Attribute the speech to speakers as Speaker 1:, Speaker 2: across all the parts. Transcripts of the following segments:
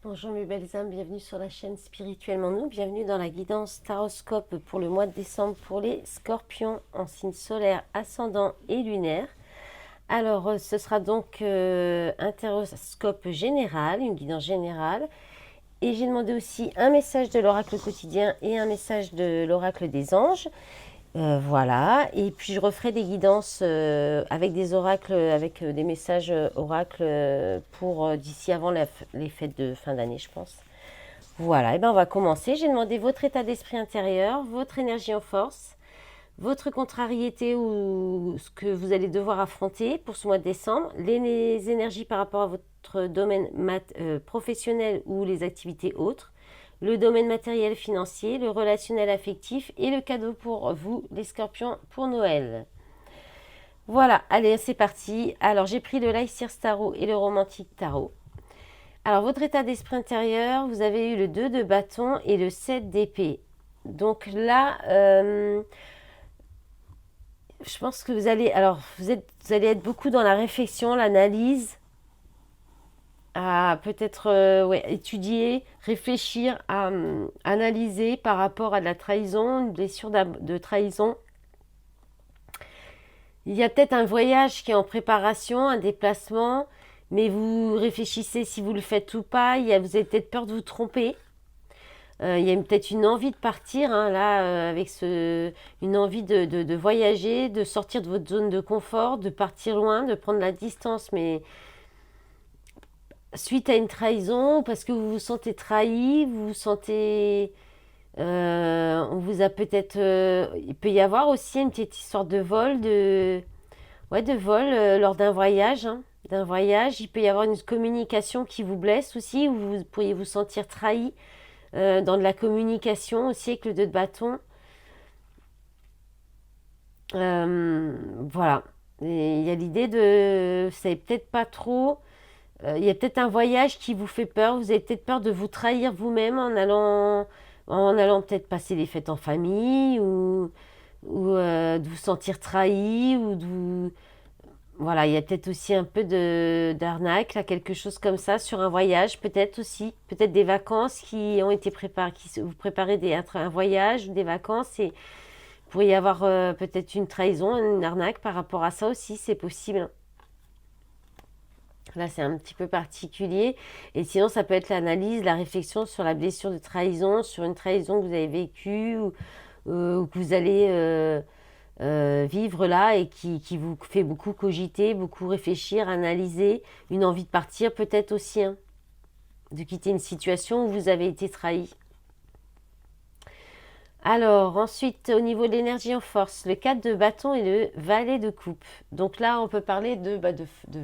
Speaker 1: Bonjour mes belles âmes, bienvenue sur la chaîne Spirituellement Nous, bienvenue dans la guidance Taroscope pour le mois de décembre pour les scorpions en signe solaire, ascendant et lunaire. Alors ce sera donc un taroscope général, une guidance générale. Et j'ai demandé aussi un message de l'oracle quotidien et un message de l'oracle des anges. Voilà, et puis je referai des guidances avec des oracles, avec des messages oracles pour d'ici avant les fêtes de fin d'année, je pense. Voilà, et ben on va commencer. J'ai demandé votre état d'esprit intérieur, votre énergie en force, votre contrariété ou ce que vous allez devoir affronter pour ce mois de décembre, les énergies par rapport à votre domaine professionnel ou les activités autres, le domaine matériel financier, le relationnel affectif et le cadeau pour vous, les scorpions, pour Noël. Voilà, allez, c'est parti. Alors, j'ai pris le Light Sears Tarot et le Romantique Tarot. Alors, votre état d'esprit intérieur, vous avez eu le 2 de bâton et le 7 d'épée. Donc là, je pense que vous allez être beaucoup dans la réflexion, l'analyse, à peut-être étudier, réfléchir, à analyser par rapport à de la trahison, une blessure de trahison. Il y a peut-être un voyage qui est en préparation, un déplacement, mais vous réfléchissez si vous le faites ou pas. Vous avez peut-être peur de vous tromper. Il y a peut-être une envie de partir, hein, là, une envie de voyager, de sortir de votre zone de confort, de partir loin, de prendre la distance, mais suite à une trahison, parce que vous vous sentez trahi, vous vous sentez... on vous a peut-être... il peut y avoir aussi une petite histoire de vol, de vol lors d'un voyage. Hein, d'un voyage, il peut y avoir une communication qui vous blesse aussi, ou vous pourriez vous sentir trahi dans de la communication aussi avec le 2 de bâton. Voilà. Et il y a l'idée de... Vous savez peut-être pas trop... Il y a peut-être un voyage qui vous fait peur. Vous avez peut-être peur de vous trahir vous-même en allant peut-être passer les fêtes en famille ou de vous sentir trahi ou de vous... Voilà, il y a peut-être aussi un peu d'arnaque, là, quelque chose comme ça, sur un voyage, peut-être aussi. Peut-être des vacances qui ont été préparées, vous préparez un voyage ou des vacances et il pourrait y avoir peut-être une trahison, une arnaque par rapport à ça aussi, c'est possible. Là, c'est un petit peu particulier. Et sinon, ça peut être l'analyse, la réflexion sur la blessure de trahison, sur une trahison que vous avez vécue ou que vous allez vivre là et qui vous fait beaucoup cogiter, beaucoup réfléchir, analyser, une envie de partir peut-être aussi, hein, de quitter une situation où vous avez été trahi. Alors, ensuite, au niveau de l'énergie en force, le 4 de bâton et le valet de coupe. Donc là, on peut parler de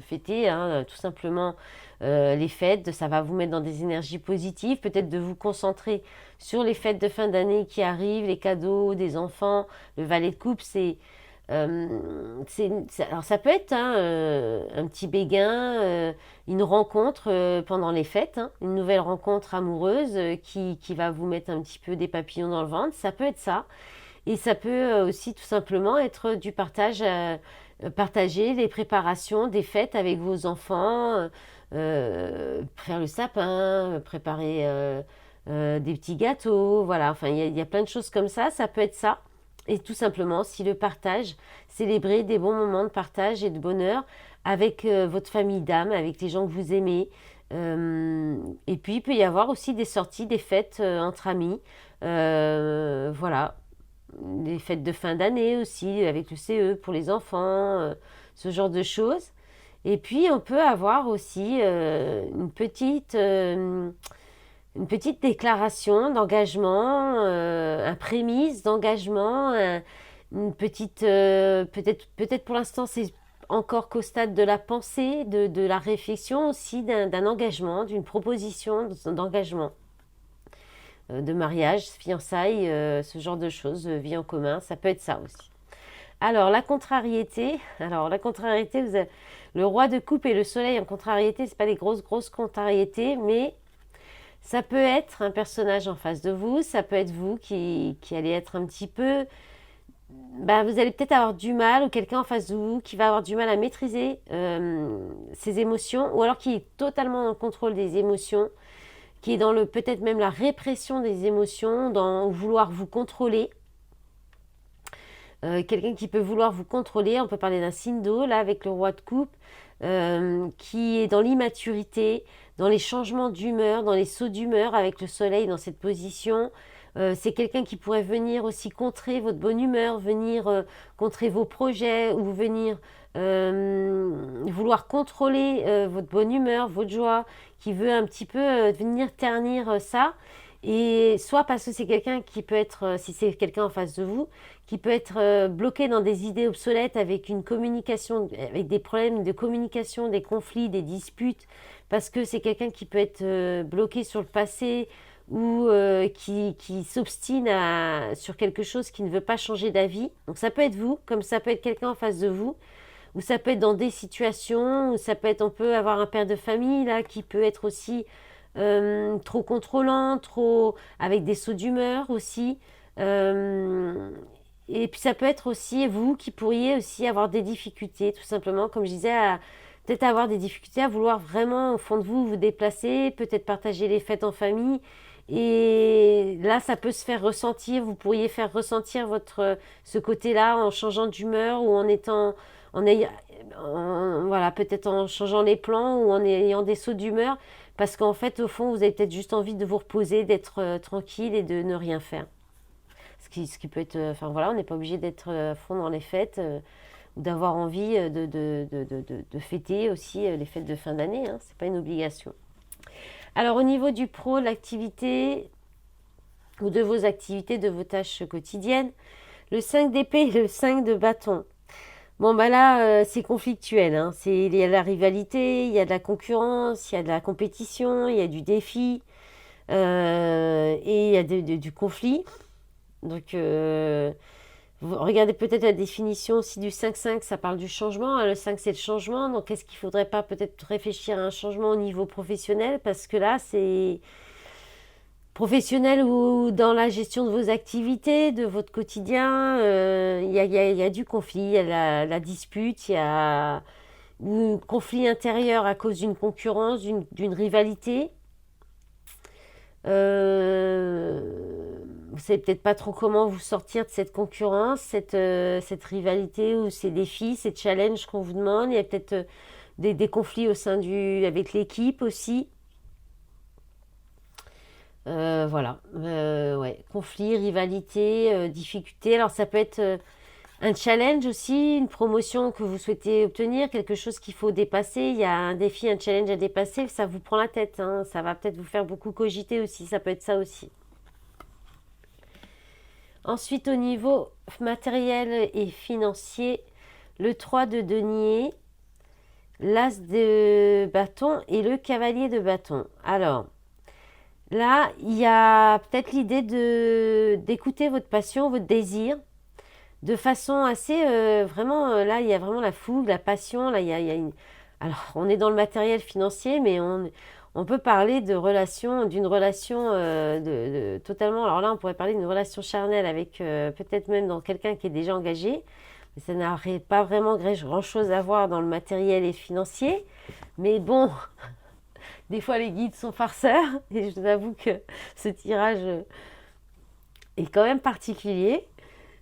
Speaker 1: fêter, hein, tout simplement les fêtes. Ça va vous mettre dans des énergies positives. Peut-être de vous concentrer sur les fêtes de fin d'année qui arrivent, les cadeaux des enfants. Le valet de coupe, alors ça peut être hein, un petit béguin, une rencontre pendant les fêtes, hein, une nouvelle rencontre amoureuse qui va vous mettre un petit peu des papillons dans le ventre. Ça peut être ça. Et ça peut aussi tout simplement être du partage, partager les préparations des fêtes avec vos enfants, faire le sapin, préparer des petits gâteaux. Voilà, enfin il y a plein de choses comme ça. Ça peut être ça. Et tout simplement, si le partage, célébrer des bons moments de partage et de bonheur avec votre famille d'âme, avec les gens que vous aimez. Et puis, il peut y avoir aussi des sorties, des fêtes entre amis. Voilà, des fêtes de fin d'année aussi, avec le CE pour les enfants, ce genre de choses. Et puis, on peut avoir aussi une petite déclaration d'engagement, un prémisse d'engagement, une petite, peut-être pour l'instant c'est encore qu'au stade de la pensée, de la réflexion aussi, d'un engagement, d'une proposition d'engagement, de mariage, fiançailles, ce genre de choses, vie en commun, ça peut être ça aussi. Alors la contrariété, le roi de coupe et le soleil en contrariété, c'est pas des grosses contrariétés, mais ça peut être un personnage en face de vous, ça peut être vous qui allez être un petit peu... vous allez peut-être avoir du mal, ou quelqu'un en face de vous qui va avoir du mal à maîtriser ses émotions, ou alors qui est totalement dans le contrôle des émotions, qui est dans le peut-être même la répression des émotions, dans vouloir vous contrôler. Quelqu'un qui peut vouloir vous contrôler, on peut parler d'un signe d'eau, là, avec le roi de coupe, qui est dans l'immaturité, dans les changements d'humeur, dans les sauts d'humeur avec le soleil dans cette position. C'est quelqu'un qui pourrait venir aussi contrer votre bonne humeur, venir contrer vos projets ou venir vouloir contrôler votre bonne humeur, votre joie, qui veut un petit peu venir ternir ça. Et soit parce que c'est quelqu'un qui peut être, si c'est quelqu'un en face de vous, qui peut être bloqué dans des idées obsolètes avec une communication, avec des problèmes de communication, des conflits, des disputes, parce que c'est quelqu'un qui peut être bloqué sur le passé ou qui s'obstine sur quelque chose qui ne veut pas changer d'avis. Donc ça peut être vous, comme ça peut être quelqu'un en face de vous, ou ça peut être dans des situations, ou ça peut être, on peut avoir un père de famille là qui peut être aussi trop contrôlant, trop avec des sauts d'humeur aussi. Et puis ça peut être aussi vous qui pourriez aussi avoir des difficultés, tout simplement, comme je disais, peut-être avoir des difficultés à vouloir vraiment au fond de vous vous déplacer, peut-être partager les fêtes en famille. Et là, ça peut se faire ressentir. Vous pourriez faire ressentir ce côté-là en changeant d'humeur ou en étant, voilà, peut-être en changeant les plans ou en ayant des sauts d'humeur, parce qu'en fait, au fond, vous avez peut-être juste envie de vous reposer, d'être tranquille et de ne rien faire. Ce qui peut être, enfin voilà, on n'est pas obligé d'être à fond dans les fêtes ou d'avoir envie de fêter aussi les fêtes de fin d'année. Hein, c'est pas une obligation. Alors au niveau du pro, l'activité ou de vos activités, de vos tâches quotidiennes, le 5 d'épée et le 5 de bâton. Bon bah là c'est conflictuel, hein. Il y a de la rivalité, il y a de la concurrence, il y a de la compétition, il y a du défi et il y a du conflit. Donc vous regardez peut-être la définition aussi du 5-5, ça parle du changement, hein. Le 5 c'est le changement, donc est-ce qu'il ne faudrait pas peut-être réfléchir à un changement au niveau professionnel, parce que là c'est professionnel ou dans la gestion de vos activités, de votre quotidien, y a du conflit, il y a la dispute, il y a un conflit intérieur à cause d'une concurrence, d'une rivalité. Vous savez peut-être pas trop comment vous sortir de cette concurrence, cette rivalité ou ces défis, ces challenges qu'on vous demande. Il y a peut-être des conflits au sein avec l'équipe aussi. Voilà, ouais, conflit, rivalité, difficulté. Alors ça peut être un challenge aussi, une promotion que vous souhaitez obtenir, quelque chose qu'il faut dépasser. Il y a un défi, un challenge à dépasser, ça vous prend la tête, hein. Ça va peut-être vous faire beaucoup cogiter aussi, ça peut être ça aussi. Ensuite, au niveau matériel et financier, le 3 de denier, l'as de bâton et le cavalier de bâton. Alors, là, il y a peut-être l'idée d'écouter votre passion, votre désir, de façon assez, vraiment, là, il y a vraiment la fougue, la passion, là, il y a Alors, on est dans le matériel financier, mais on peut parler d'une relation totalement. Alors là, on pourrait parler d'une relation charnelle avec peut-être même dans quelqu'un qui est déjà engagé, mais ça n'a pas vraiment grand-chose à voir dans le matériel et financier. Mais bon, des fois les guides sont farceurs, et je vous avoue que ce tirage est quand même particulier.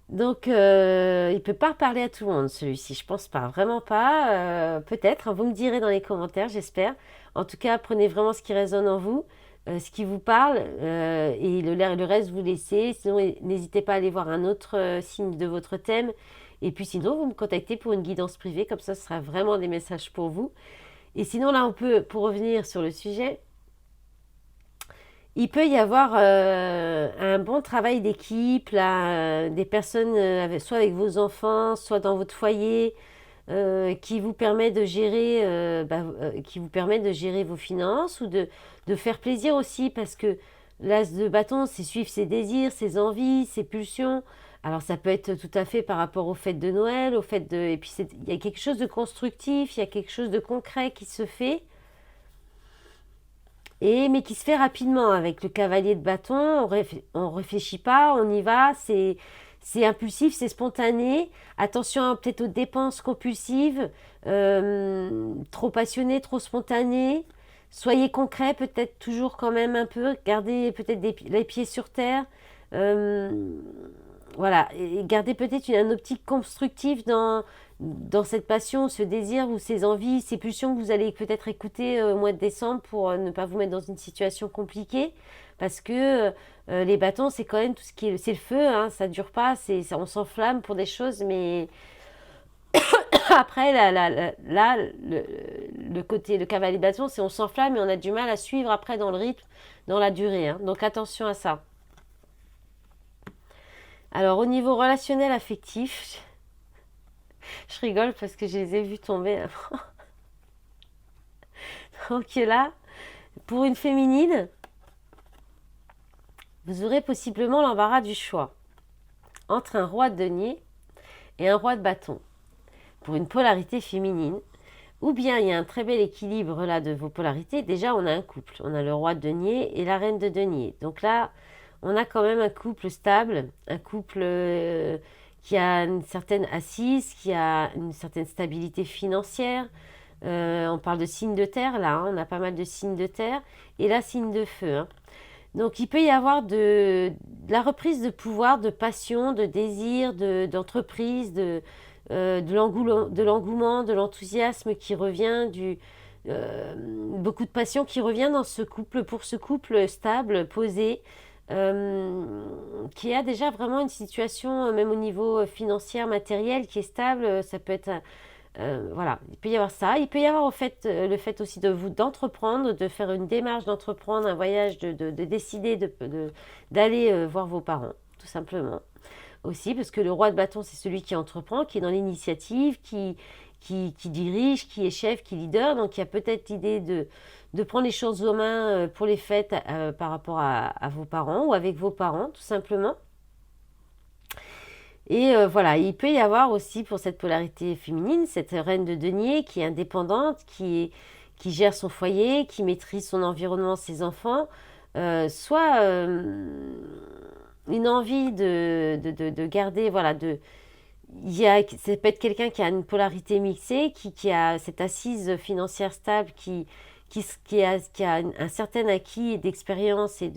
Speaker 1: Donc, il ne peut pas parler à tout le monde, celui-ci. Je pense pas, vraiment pas. Peut-être, hein, vous me direz dans les commentaires, j'espère. En tout cas, prenez vraiment ce qui résonne en vous, ce qui vous parle, et le reste, vous laissez. Sinon, n'hésitez pas à aller voir un autre signe de votre thème. Et puis sinon, vous me contactez pour une guidance privée, comme ça, ce sera vraiment des messages pour vous. Et sinon, là, on peut, pour revenir sur le sujet, il peut y avoir un bon travail d'équipe, là, des personnes, soit avec vos enfants, soit dans votre foyer, qui vous permet de gérer, qui vous permet de gérer vos finances ou de faire plaisir aussi, parce que l'as de bâton, c'est suivre ses désirs, ses envies, ses pulsions. Alors ça peut être tout à fait par rapport aux fêtes de Noël, et puis il y a quelque chose de constructif, il y a quelque chose de concret qui se fait. Mais qui se fait rapidement avec le cavalier de bâton. On réfléchit pas, on y va, c'est impulsif, c'est spontané. Attention peut-être aux dépenses compulsives, trop passionnées, trop spontanées. Soyez concret, peut-être toujours quand même un peu, gardez peut-être les pieds sur terre. Euh, voilà, et gardez peut-être une optique constructive dans cette passion, ce désir ou ces envies, ces pulsions que vous allez peut-être écouter au mois de décembre pour ne pas vous mettre dans une situation compliquée. Parce que les bâtons, c'est quand même tout ce qui est... C'est le feu, hein, ça dure pas, on s'enflamme pour des choses, mais après, là, le côté, le cavalier de bâton, c'est on s'enflamme et on a du mal à suivre après dans le rythme, dans la durée, hein. Donc attention à ça. Alors au niveau relationnel affectif, je rigole parce que je les ai vus tomber. Donc là, pour une féminine, vous aurez possiblement l'embarras du choix entre un roi de denier et un roi de bâton. Pour une polarité féminine, ou bien il y a un très bel équilibre là de vos polarités. Déjà, on a un couple. On a le roi de denier et la reine de denier. Donc là, on a quand même un couple stable, un couple qui a une certaine assise, qui a une certaine stabilité financière. On parle de signes de terre là, hein, on a pas mal de signes de terre. Et là, signe de feu, hein. Donc il peut y avoir de la reprise de pouvoir, de passion, de désir, d'entreprise, de l'engouement, de l'enthousiasme qui revient, beaucoup de passion qui revient dans ce couple, pour ce couple stable, posé, qui a déjà vraiment une situation, même au niveau financier, matériel, qui est stable. Ça peut être voilà, il peut y avoir ça. Il peut y avoir le fait aussi d'entreprendre, de faire une démarche, d'entreprendre un voyage, de décider d'aller voir vos parents, tout simplement. Aussi, parce que le roi de bâton, c'est celui qui entreprend, qui est dans l'initiative, qui dirige, qui est chef, qui est leader. Donc il y a peut-être l'idée de prendre les choses aux mains pour les fêtes par rapport à vos parents ou avec vos parents, tout simplement. Et voilà, il peut y avoir aussi pour cette polarité féminine, cette reine de denier qui est indépendante, qui gère son foyer, qui maîtrise son environnement, ses enfants, soit une envie de garder, voilà, ça peut être quelqu'un qui a une polarité mixée, qui a cette assise financière stable, qui a un certain acquis d'expérience et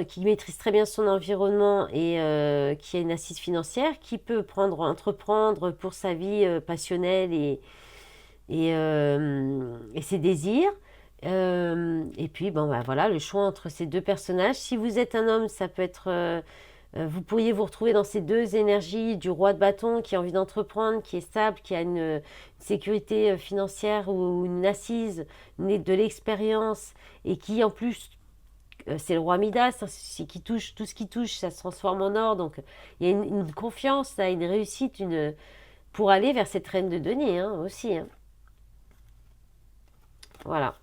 Speaker 1: qui maîtrise très bien son environnement et qui a une assise financière, qui peut entreprendre pour sa vie passionnelle et ses désirs. Et puis, bon, bah, voilà, le choix entre ces deux personnages. Si vous êtes un homme, ça peut être... vous pourriez vous retrouver dans ces deux énergies du roi de bâton qui a envie d'entreprendre, qui est stable, qui a une sécurité financière ou une assise, de l'expérience et qui en plus c'est le roi Midas, hein, qui touche, tout ce qui touche, ça se transforme en or. Donc il y a une confiance, là, une réussite, pour aller vers cette reine de denier hein, aussi. Hein. Voilà,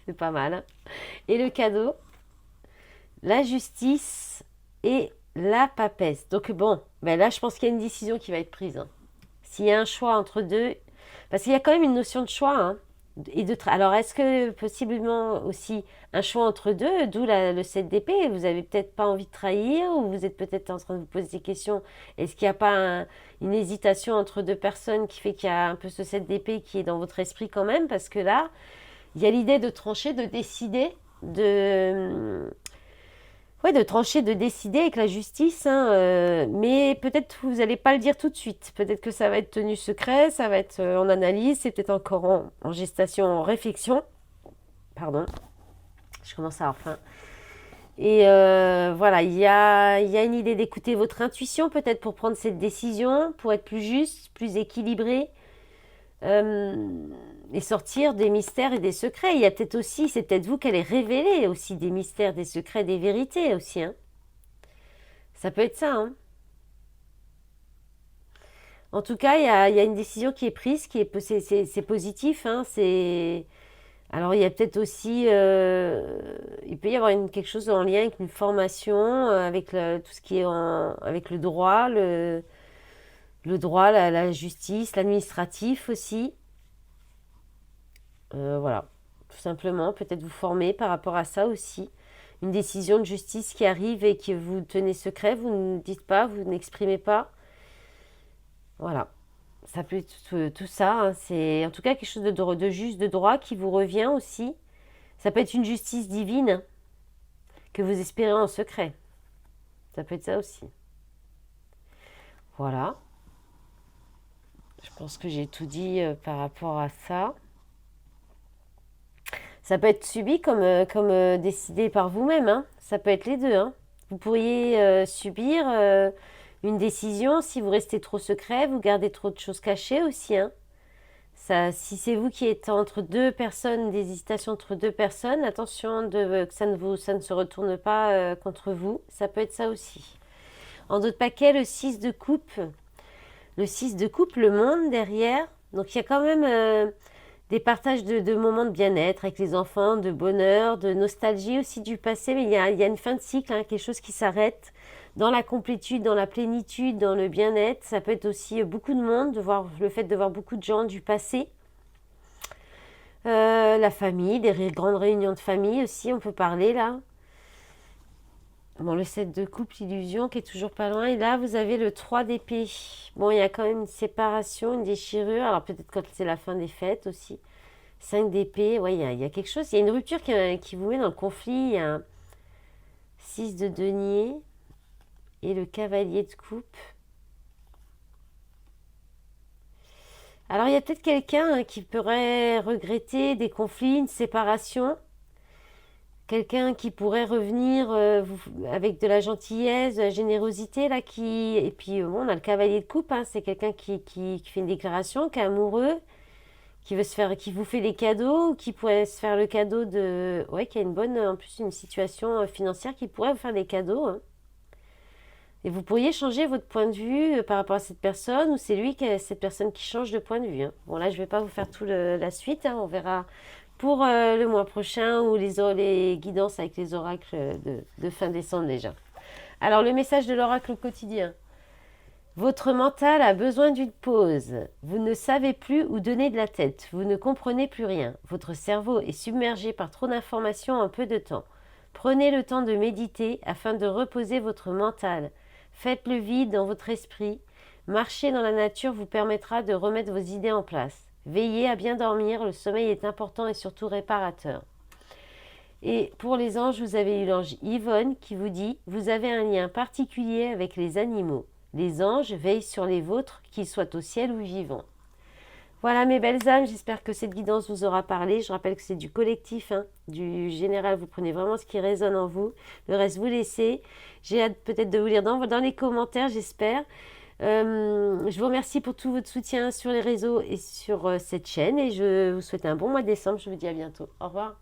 Speaker 1: c'est pas mal. Hein. Et le cadeau, la justice et la papesse. Donc bon, ben là je pense qu'il y a une décision qui va être prise. Hein. S'il y a un choix entre deux, parce qu'il y a quand même une notion de choix. Hein, alors, est-ce que possiblement aussi un choix entre deux, d'où le 7 d'épée, vous avez peut-être pas envie de trahir ou vous êtes peut-être en train de vous poser des questions. Est-ce qu'il n'y a pas une hésitation entre deux personnes qui fait qu'il y a un peu ce 7 d'épée qui est dans votre esprit quand même. Parce que là, il y a l'idée de trancher, de décider, de trancher, de décider avec la justice, hein, mais peut-être vous n'allez pas le dire tout de suite. Peut-être que ça va être tenu secret, ça va être en analyse, c'est peut-être encore en gestation, en réflexion. Pardon, je commence à avoir faim. Et voilà, il y a une idée d'écouter votre intuition peut-être pour prendre cette décision, pour être plus juste, plus équilibré. Et sortir des mystères et des secrets. Il y a peut-être aussi, c'est peut-être vous qui allez révéler aussi des mystères, des secrets, des vérités aussi. Hein. Ça peut être ça. Hein. En tout cas, il y a une décision qui est prise, c'est positif. Hein, alors il y a peut-être aussi, il peut y avoir quelque chose en lien avec une formation, avec tout ce qui est avec le droit, le droit, la justice, l'administratif aussi. Voilà, tout simplement, peut-être vous former par rapport à ça aussi. Une décision de justice qui arrive et que vous tenez secret, vous ne dites pas, vous n'exprimez pas. Voilà, Ça peut être tout ça, hein. C'est en tout cas quelque chose de juste, de droit qui vous revient aussi. Ça peut être une justice divine que vous espérez en secret. Ça peut être ça aussi. Voilà. Je pense que j'ai tout dit par rapport à ça. Ça peut être subi comme décidé par vous-même, hein. Ça peut être les deux, hein. Vous pourriez subir une décision si vous restez trop secret, vous gardez trop de choses cachées aussi, hein. Ça, si c'est vous qui êtes entre deux personnes, des hésitations entre deux personnes, attention que ça ne se retourne pas contre vous. Ça peut être ça aussi. En d'autres paquets, le 6 de coupe. Le 6 de coupe, le monde derrière. Donc il y a quand même des partages de moments de bien-être avec les enfants, de bonheur, de nostalgie aussi du passé. Mais il y a une fin de cycle, hein, quelque chose qui s'arrête dans la complétude, dans la plénitude, dans le bien-être. Ça peut être aussi beaucoup de monde, le fait de voir beaucoup de gens du passé. La famille, grandes réunions de famille aussi, on peut parler là. Bon, le 7 de coupe, l'illusion qui est toujours pas loin. Et là, vous avez le 3 d'épée. Bon, il y a quand même une séparation, une déchirure. Alors peut-être quand c'est la fin des fêtes aussi. 5 d'épée, ouais, il y a quelque chose. Il y a une rupture qui vous met dans le conflit. Il y a un 6 de denier et le cavalier de coupe. Alors il y a peut-être quelqu'un qui pourrait regretter des conflits, une séparation. Quelqu'un qui pourrait revenir avec de la gentillesse, de la générosité, là, Et puis, bon, on a le cavalier de coupe, hein, c'est quelqu'un qui fait une déclaration, qui est amoureux, qui vous fait des cadeaux, qui pourrait se faire le cadeau de... Ouais, qui a une bonne, en plus, une situation financière qui pourrait vous faire des cadeaux, hein. Et vous pourriez changer votre point de vue par rapport à cette personne, ou c'est cette personne qui change de point de vue, hein. Bon, là, je ne vais pas vous faire la suite, hein, on verra pour le mois prochain ou les guidances avec les oracles de fin décembre déjà. Alors, le message de l'oracle au quotidien. Votre mental a besoin d'une pause. Vous ne savez plus où donner de la tête. Vous ne comprenez plus rien. Votre cerveau est submergé par trop d'informations en peu de temps. Prenez le temps de méditer afin de reposer votre mental. Faites le vide dans votre esprit. Marcher dans la nature vous permettra de remettre vos idées en place. Veillez à bien dormir, le sommeil est important et surtout réparateur. Et pour les anges, vous avez eu l'ange Yvonne qui vous dit « Vous avez un lien particulier avec les animaux. Les anges veillent sur les vôtres, qu'ils soient au ciel ou vivants. » Voilà mes belles âmes, j'espère que cette guidance vous aura parlé. Je rappelle que c'est du collectif, hein, du général. Vous prenez vraiment ce qui résonne en vous. Le reste, vous laissez. J'ai hâte peut-être de vous lire dans les commentaires, j'espère. Je vous remercie pour tout votre soutien sur les réseaux et sur cette chaîne. Et je vous souhaite un bon mois de décembre. Je vous dis à bientôt. Au revoir.